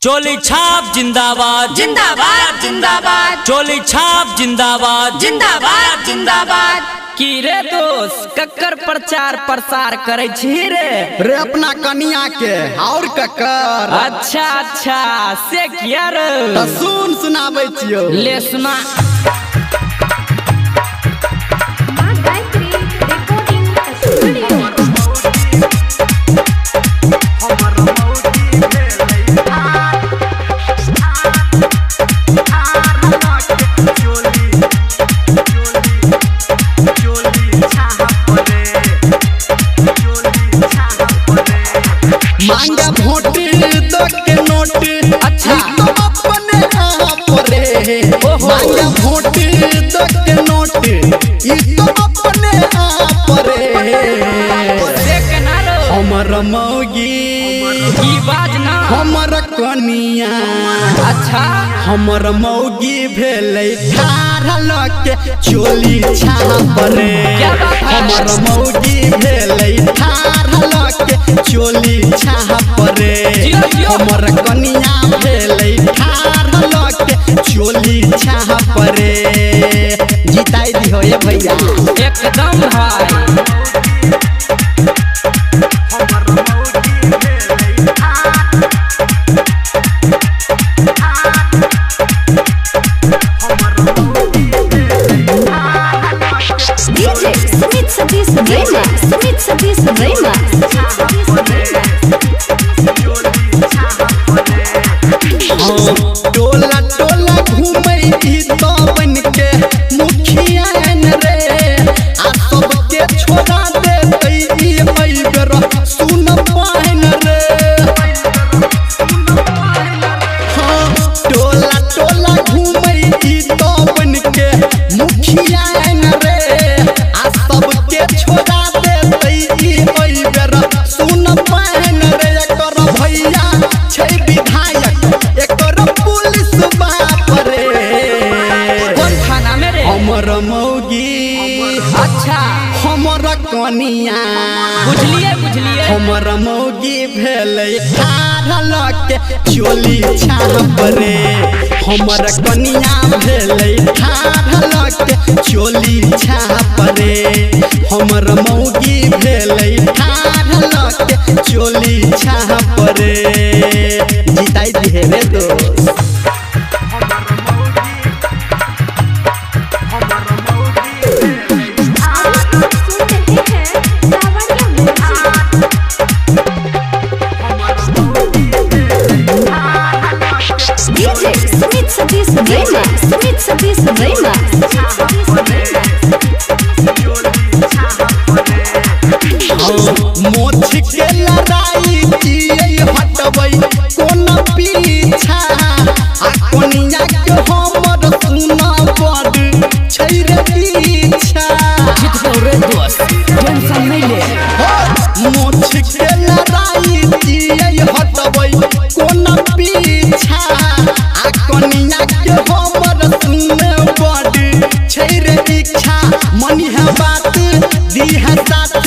चोली छाप जिंदाबाद जिंदाबाद जिंदाबाद। चोली छाप जिंदाबाद जिंदाबाद जिंदाबाद। की रे दोस्त कक्कर प्रचार प्रसार करे छी रे अपना कनिया के और कक्कर। अच्छा अच्छा से किया रे तो सुनाबे छियो ले सुना। मांगा वोट दो के नोट। अच्छा तो अपने आप रे मांगा वोट दो के नोट ई तो अपने आप रे। हमर मौगी की बात ना हमर कनिया। अच्छा हमर मौगी भेलै ठाढ़ के चोली छाप रे। हमर मौगी भेलै ठाढ़ के चोली छाप रे। हमर कनिया भेलै ठाढ़ के चोली छाप रे। जिताई दिहो ए भैया एकदम भाई। टोला टोला घूमै तो बन के मुखिया रे। आ सबके छोड़ा दे ई बेर सुन पाइन रे। टोला टोला घूमै तो बन के मुखिया रे। आ सबके छोड़ा दे ई बेर सुन पाइन रे। एकर भैया छै विधायक एकर पुलिस बाप रे। कौन थाना में रे? हमर मौगी अच्छा हमर कनिया। बुझलिए हमर मौगी भेलै ठाढ़ के चोली छाप रे। हमर कनिया भेलै ठाढ़ के चोली छाप रे। हमर मौगी भेलै ठाढ़ के चोली छाप रे। जिताई दिहे रे दोस्त। मोछ के लड़ाई हटबै कोन पीछा। आ कोनिया के हमर सुना बड़ छै रे पीछा। रे दोस्त टेंशन नहीं ले। मोछ के लड़ाई हटबै कोन पीछा। आ कोनिया के हमर सुने बड़ छै रे इच्छा। मनी है बात दी है साथ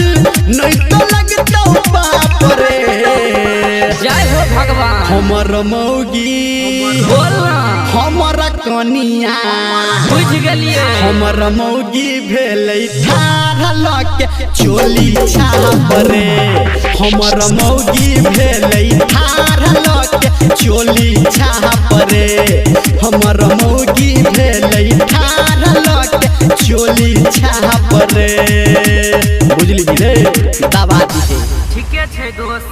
नहीं तो लगतौ बाप रे। जय हो भगवान। हमर मौगी बोलना हमर कनिया। बुझ गेलिए हमर मौगी भेलै ठाढ़ के चोली छाप रे। हमर मौगी भेलै ठाढ़ के चोली छाप रे। हमर मौगी भेलै ठाढ़ के चोली छाप रे। बुझली रे दबा दी। ठीके छै दोस्त।